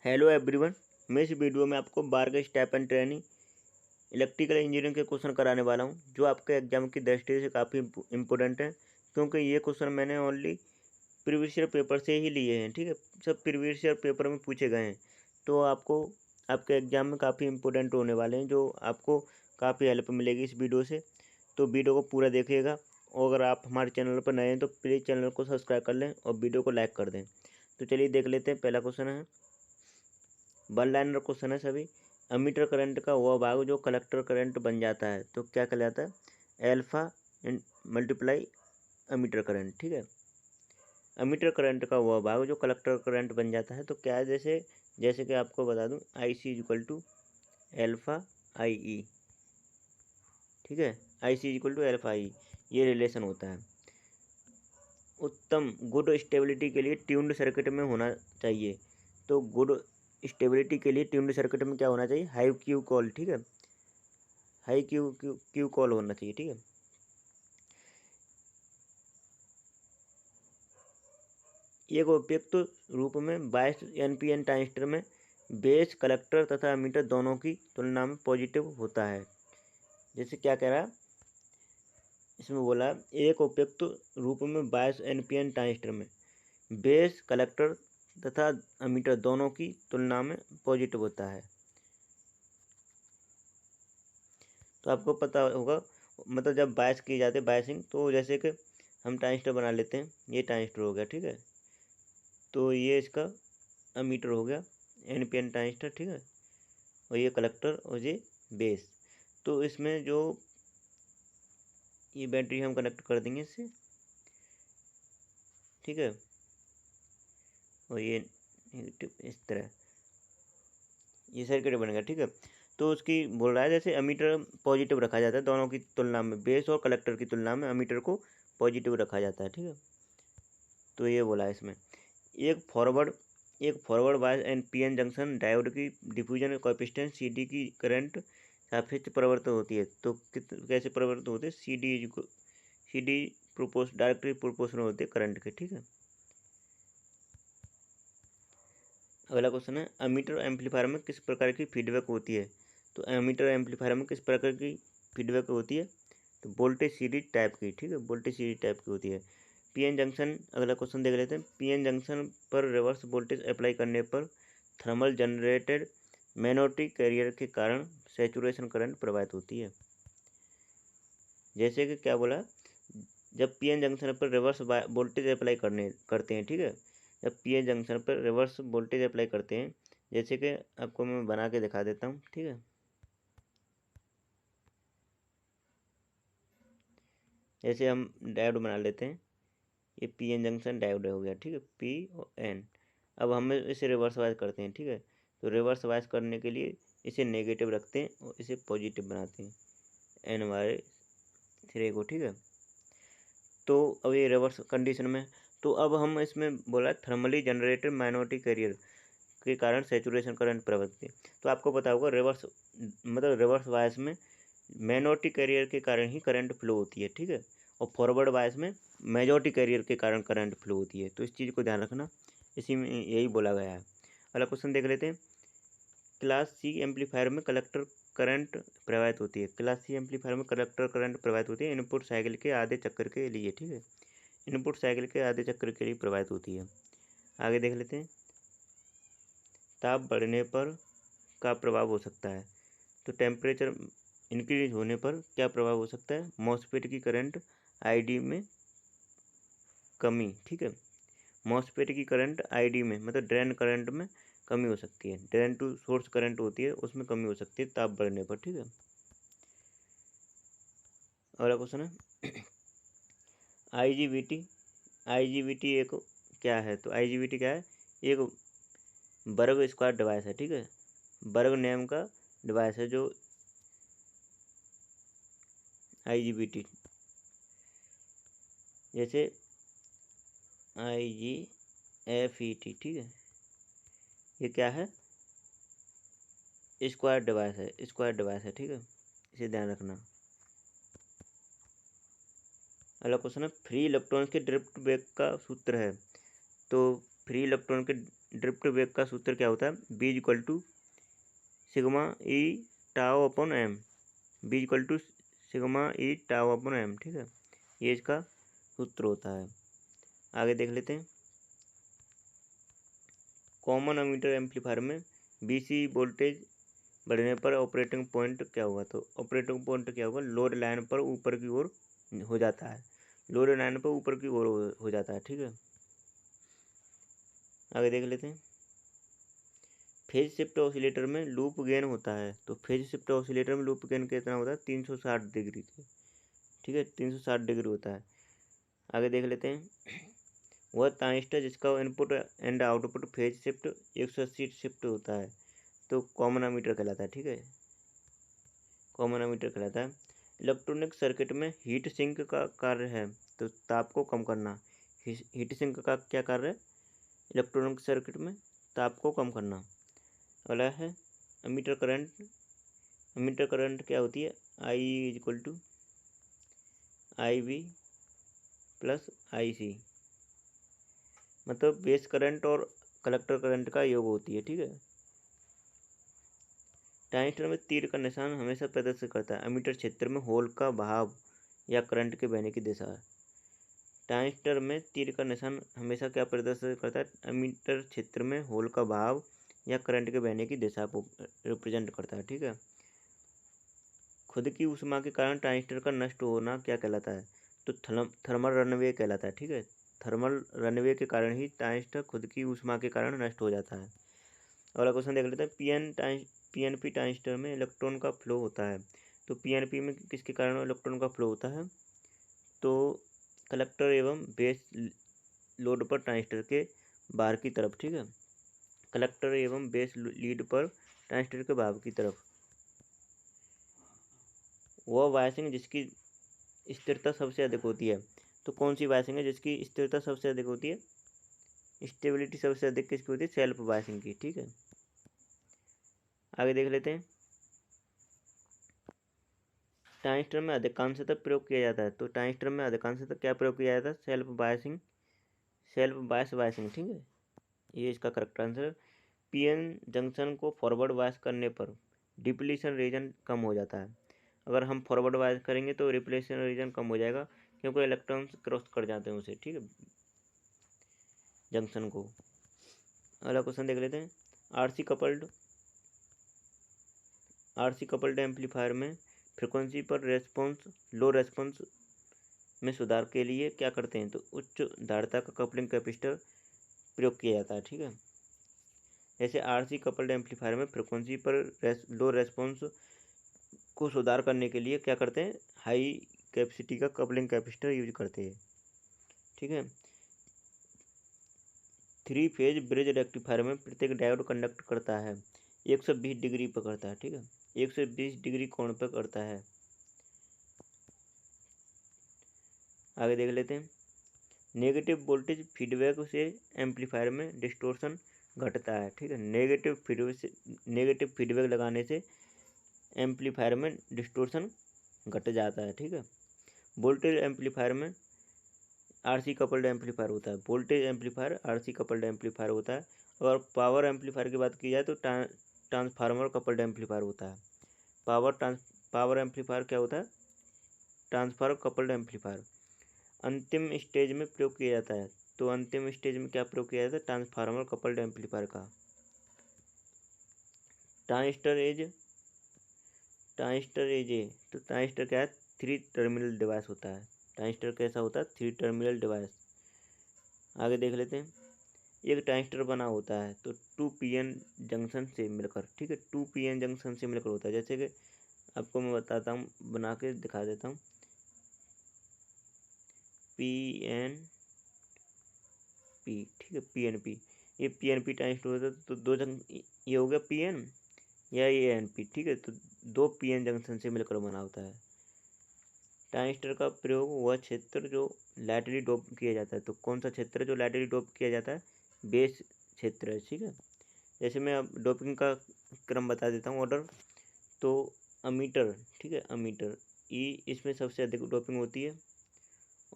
Hello everyone. मैं इस video में आपको 12 step and training electrical engineering के क्वेश्चन कराने वाला हूं, जो आपके एग्जाम की दृष्टि से काफ़ी इंपॉर्टेंट है, क्योंकि ये क्वेश्चन मैंने ओनली प्रीवियस ईयर पेपर से ही लिए हैं। ठीक है, सब प्रीवियस ईयर पेपर में पूछे गए हैं, तो आपको आपके एग्जाम में काफ़ी इंपॉर्टेंट होने वाले हैं, जो आपको काफ़ी हेल्प मिलेगी इस वीडियो से। तो वीडियो को पूरा देखिएगा, और अगर आप हमारे चैनल पर नए हैं तो प्लीज़ चैनल को सब्सक्राइब कर लें और वीडियो को लाइक कर दें। तो चलिए देख लेते हैं। पहला क्वेश्चन है, वन लाइनर क्वेश्चन है सभी। अमीटर करंट का वह भाग जो कलेक्टर करंट बन जाता है, तो क्या कहलाता है? Alpha multiply ammeter current. ठीक है, अमीटर करंट का वह भाग जो कलेक्टर करंट बन जाता है, तो क्या है? जैसे जैसे कि आपको बता दूं, आई सी इक्वल टू एल्फा आई ई। ठीक है, आई सी इक्वल टू एल्फा आई, ये रिलेशन होता है। उत्तम गुड स्टेबिलिटी के लिए ट्यून्ड सर्किट में होना चाहिए। तो गुड स्टेबिलिटी के लिए ट्यून्ड सर्किट में क्या होना चाहिए? High Q call. ठीक है, high Q Q Q call होना चाहिए। ठीक है, एक उपयुक्त रूप में 22 एनपीएन ट्रांजिस्टर में बेस कलेक्टर तथा एमीटर दोनों की तुलना में पॉजिटिव होता है। जैसे क्या कह रहा है इसमें, बोला एक उपयुक्त रूप में 22 एनपीएन ट्रांजिस्टर में बेस कलेक्टर तथा एमीटर दोनों की तुलना में पॉजिटिव होता है। तो आपको पता होगा, मतलब जब बायस की जाती है, बायसिंग, तो जैसे कि हम ट्रांजिस्टर बना लेते हैं, ये ट्रांजिस्टर हो गया। ठीक है, तो ये इसका अमीटर हो गया, एनपीएन ट्रांजिस्टर। ठीक है, और ये कलेक्टर और ये बेस। तो इसमें जो ये बैटरी हम कनेक्ट कर देंगे इससे। ठीक है, और ये इस तरह ये सर्किट बनेगा। ठीक है, तो उसकी बोल रहा है जैसे अमीटर पॉजिटिव रखा जाता है दोनों की तुलना में, बेस और कलेक्टर की तुलना में अमीटर को पॉजिटिव रखा जाता है। ठीक है, तो ये बोला है इसमें। एक forward bias and PN junction diode की डिफ्यूजन कोएफिशिएंट सी डी की करंट सापेक्ष परिवर्तित होती है। तो कैसे परिवर्तित होती है? सी डी डायरेक्टली प्रोपोर्शनल होती है करंट के। ठीक है, अगला क्वेश्चन है, अमीटर एम्पलीफायर में किस प्रकार की फीडबैक होती है? तो एमीटर एम्पलीफायर में किस प्रकार की फीडबैक होती है? तो वोल्टेज सीरीज टाइप की। ठीक है, वोल्टेज सीरीज टाइप की होती है। पीएन जंक्शन, अगला क्वेश्चन देख लेते हैं। पीएन जंक्शन पर रिवर्स वोल्टेज अप्लाई करने पर थर्मल जनरेटेड मैग्नेटिक कैरियर के कारण सैचुरेशन करंट प्रवाहित होती है। जैसे कि क्या बोला, जब पीएन जंक्शन पर रिवर्स वोल्टेज अप्लाई करते हैं। ठीक है, जब पीएन जंक्शन पर रिवर्स वोल्टेज अप्लाई करते हैं, जैसे कि आपको मैं बना के दिखा देता हूँ। ठीक है, जैसे हम डायोड बना लेते हैं, ये पीएन जंक्शन डायोड हो गया। ठीक है, पी और एन। अब हम इसे रिवर्स वाइज करते हैं। ठीक है, तो रिवर्स वाइज करने के लिए इसे नेगेटिव रखते हैं और इसे पॉजिटिव बनाते हैं, एन वाई 3 को। ठीक है, तो अब ये रिवर्स कंडीशन में, तो अब हम इसमें बोला थर्मली जनरेटेड माइनॉरिटी कैरियर के कारण सैचुरेशन करंट प्रवृत्ति। तो आपको पता होगा रिवर्स, मतलब रिवर्स बायस में माइनॉरिटी कैरियर के कारण ही करंट फ्लो होती है। ठीक है, और फॉरवर्ड बायस में मेजॉरिटी कैरियर के कारण करंट फ्लो होती है। तो इस चीज़ को ध्यान रखना, इसी में यही बोला गया है। अगला क्वेश्चन देख लेते हैं। क्लास सी एम्पलीफायर में कलेक्टर करंट प्रवाहित होती है। क्लास सी एम्पलीफायर में कलेक्टर करंट प्रवाहित होती है इनपुट साइकिल के आधे चक्कर के लिए। ठीक है, इनपुट साइकिल के आधे चक्कर के लिए प्रवाहित होती है। आगे देख लेते हैं। ताप बढ़ने पर का प्रभाव हो सकता है। तो टेम्परेचर इंक्रीज होने पर क्या प्रभाव हो सकता है? मॉसफेट की करंट आईडी में कमी। ठीक है, मॉसफेट की करंट आईडी में, मतलब ड्रेन करंट में कमी हो सकती है। ड्रेन टू सोर्स करंट होती है, उसमें कमी हो सकती है ताप बढ़ने पर। ठीक है, अगला क्वेश्चन है, आईजीबीटी। आईजीबीटी एक क्या है? तो आईजीबीटी क्या है? एक वर्ग स्क्वायर डिवाइस है। ठीक है, वर्ग नेम का डिवाइस है जो आईजीबीटी। जैसे IGFET। ठीक है, ये क्या है? स्क्वायर डिवाइस है, स्क्वायर डिवाइस है। ठीक है, इसे ध्यान रखना। अगला क्वेश्चन है, फ्री इलेक्ट्रॉन के ड्रिफ्ट बैक का सूत्र है। तो फ्री इलेक्ट्रॉन के ड्रिफ्ट वेग का सूत्र क्या होता है, B equal to sigma E tau upon M, B equal to sigma E tau upon M, ठीक है, ये इसका सूत्र होता है। आगे देख लेते हैं। कॉमन एमीटर एम्पलीफायर में बीसी वोल्टेज बढ़ने पर ऑपरेटिंग पॉइंट क्या होगा, तो ऑपरेटिंग पॉइंट क्या होगा, लोड लाइन पर ऊपर की ओर हो जाता है, लोड लाइन पर ऊपर की ओर हो जाता है, ठीक है। आगे देख लेते हैं। फेज शिफ्ट ऑसिलेटर में लूप गेन होता है, तो फेज शिफ्ट ऑसिलेटर में लूप गेन कितना होता है, 360 डिग्री से, ठीक है, 360 डिग्री होता है। आगे देख लेते हैं। वह ट्रांजिस्टर जिसका input and output phase shift 180 shift होता है, तो कॉमन एमीटर कहलाता है, ठीक है, कॉमन एमीटर कहलाता है। इलेक्ट्रॉनिक सर्किट में हीट सिंक का कार्य है, तो ताप को कम करना। हीट सिंक का क्या कार्य है इलेक्ट्रॉनिक सर्किट में, ताप को कम करना। अगला है एमीटर करंट। एमीटर करंट क्या होती है, I equal to I B plus I C, मतलब बेस करंट और कलेक्टर करंट का योग होती है, ठीक है। ट्रांजिस्टर में तीर का निशान हमेशा प्रदर्शित करता है एमीटर क्षेत्र में होल का बहाव या करंट के बहने की दिशा। ट्रांजिस्टर में तीर का निशान हमेशा क्या प्रदर्शित करता है, एमीटर क्षेत्र में होल का बहाव या करंट के बहने की दिशा को रिप्रेजेंट करता है, ठीक है। खुद की ऊष्मा के कारण ट्रांजिस्टर का नष्ट होना क्या कहलाता है, तो थर्मल रनवे कहलाता है, ठीक है। थर्मल रनवे के कारण ही ट्रांजिस्टर खुद की ऊष्मा के कारण नष्ट हो जाता है। अगला क्वेश्चन देख लेते हैं। पीएनपी ट्रांजिस्टर में इलेक्ट्रॉन का फ्लो होता है, तो पीएनपी में किसके कारण इलेक्ट्रॉन का फ्लो होता है, तो कलेक्टर एवं बेस लोड पर ट्रांजिस्टर के बाहर की तरफ, ठीक है, कलेक्टर एवं बेस लीड पर ट्रांजिस्टर के बाहर की तरफ। वह वायसिंग जिसकी स्थिरता सबसे अधिक होती है, तो कौन सी वायसिंग है जिसकी स्थिरता सबसे अधिक होती है, स्टेबिलिटी सबसे अधिक किसकी होती है, सेल्फ वायसिंग की, ठीक है। आगे देख लेते हैं। ट्रांजिस्टर में अधिकांशतः प्रयोग किया जाता है, तो ट्रांजिस्टर में अधिकांशतः क्या प्रयोग किया जाता है, सेल्फ बायसिंग, सेल्फ बायस वायसिंग, ठीक है, ये इसका करेक्ट आंसर। पीएन जंक्शन को फॉरवर्ड वायस करने पर डिप्लीशन रीजन कम हो जाता है। अगर हम फॉरवर्ड वायस करेंगे तो रिप्लेशन रीजन कम हो जाएगा, क्योंकि इलेक्ट्रॉन्स क्रॉस कर जाते हैं उसे, ठीक है, जंक्शन को। अगला क्वेश्चन देख लेते हैं। आरसी कपल्ड एम्पलीफायर में फ्रिक्वेंसी पर रेस्पॉन्स लो रेस्पॉन्स में सुधार के लिए क्या करते हैं, तो उच्च धारिता का कपलिंग कैपेसिटर प्रयोग किया जाता है, ठीक है। जैसे आरसी कपल्ड एम्पलीफायर में फ्रिक्वेंसी पर लो रेस्पॉन्स को सुधार करने के लिए क्या करते हैं, हाई कैपेसिटी का कपलिंग कैपेसिटर यूज करते हैं, ठीक है। 3 फेज ब्रिज रेक्टिफायर में प्रत्येक डायोड कंडक्ट करता है 120 डिग्री पर करता है, ठीक है, 120 डिग्री कोण पर करता है। आगे देख लेते हैं। नेगेटिव वोल्टेज फीडबैक से एम्पलीफायर में डिस्टोर्शन घटता है, ठीक है, नेगेटिव फीडबैक लगाने से एम्पलीफायर में डिस्टोर्शन घट जाता है, ठीक है। वोल्टेज एम्पलीफायर में आरसी कपल्ड एम्पलीफायर होता है, voltage amplifier RC coupled amplifier होता है। और पावर एम्पलीफायर की बात की जाए तो ट्रांसफार्मर कपल्ड एम्पलीफायर होता है। पावर एम्पलीफायर क्या होता है, ट्रांसफार्मर कपल्ड एम्पलीफायर। अंतिम स्टेज में प्रयोग किया जाता है, तो अंतिम स्टेज में क्या प्रयोग किया जाता है, ट्रांसफार्मर कपल्ड एम्पलीफायर का। ट्रांजिस्टर एज तो ट्रांजिस्टर क्या है, 3 टर्मिनल डिवाइस होता है। ट्रांजिस्टर कैसा होता है, 3 टर्मिनल डिवाइस। आगे देख लेते हैं। एक ट्रांजिस्टर बना होता है तो 2 पीएन जंक्शन से मिलकर, ठीक है, 2 पीएन जंक्शन से मिलकर होता है। जैसे कि आपको मैं बताता हूँ, बना के दिखा देता हूँ। PNP, ठीक है, PNP, ये PNP ट्रांजिस्टर होता है, तो दो ये हो गया PN या ये NP, ठीक है, तो 2 PN जंक्शन से मिलकर बना होता है। ट्रांजिस्टर का प्रयोग वह क्षेत्र जो लैटरली डोप किया जाता है, तो कौन सा क्षेत्र है जो लैटरली डोप किया जाता है, बेस क्षेत्र है, ठीक है। जैसे मैं अब डोपिंग का क्रम बता देता हूँ, ऑर्डर। तो अमीटर, ठीक है, अमीटर ई इसमें सबसे अधिक डोपिंग होती है,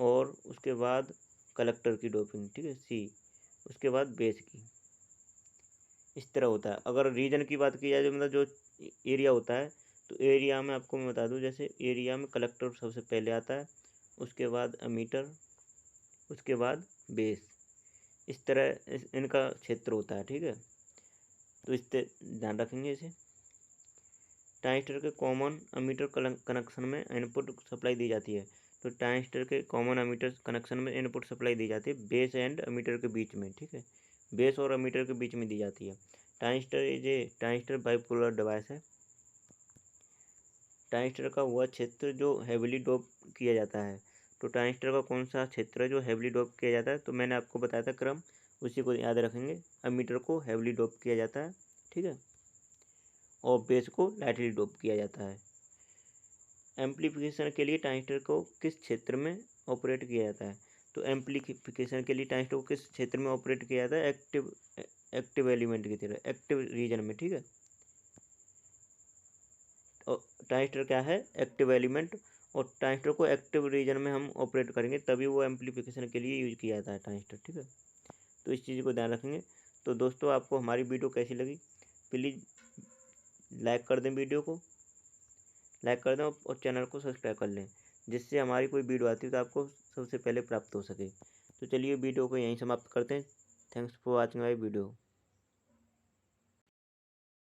और उसके बाद कलेक्टर की डोपिंग, ठीक है, सी, उसके बाद बेस की। इस तरह होता है। अगर रीजन की बात की जाए, जो मतलब जो एरिया होता है, तो एरिया में आपको मैं बता दूं, जैसे एरिया में कलेक्टर सबसे पहले आता है, उसके बाद एमीटर, उसके बाद बेस। इस तरह इनका क्षेत्र होता है, ठीक है। तो इस ध्यान रखेंगे इसे। ट्रांजिस्टर के कॉमन एमीटर कनेक्शन में इनपुट सप्लाई दी जाती है। तो ट्रांजिस्टर के कॉमन एमीटर कनेक्शन में इनपुट सप्लाई दी जाती है बेस एंड एमीटर के बीच में, ठीक है। बेस और एमीटर के बीच में दी जाती है। ट्रांजिस्टर बाइपोलर डिवाइस है। ट्रांजिस्टर का वह क्षेत्र जो हेविली डोप किया जाता है। तो ट्रांजिस्टर का कौन सा क्षेत्र है जो हेविली डोप किया जाता है? तो मैंने आपको बताया था क्रम, उसी को याद रखेंगे। एमीटर को हेविली डोप किया जाता है, ठीक है, और बेस को लाइटली डोप किया जाता है। एम्पलीफिकेशन के लिए ट्रांजिस्टर को किस क्षेत्र में ऑपरेट किया जाता है? तो एम्पलीफिकेशन के लिए ट्रांजिस्टर को किस क्षेत्र में ऑपरेट किया जाता है? एक्टिव एलिमेंट की तरह, एक्टिव रीजन में, ठीक है। और ट्रांजिस्टर क्या है? Active element. और ट्रांजिस्टर को एक्टिव रीजन में हम ऑपरेट करेंगे, तभी वो एम्पलीफिकेशन के लिए यूज किया जाता है ट्रांजिस्टर, ठीक है। तो इस चीज़ को ध्यान रखेंगे। तो दोस्तों, आपको हमारी वीडियो कैसी लगी? प्लीज़ लाइक कर दें, वीडियो को लाइक कर दें और चैनल को सब्सक्राइब कर लें, जिससे हमारी कोई वीडियो आती है तो आपको सबसे पहले प्राप्त हो सके। तो चलिए वीडियो को यहीं समाप्त करते हैं। Thanks for watching my video.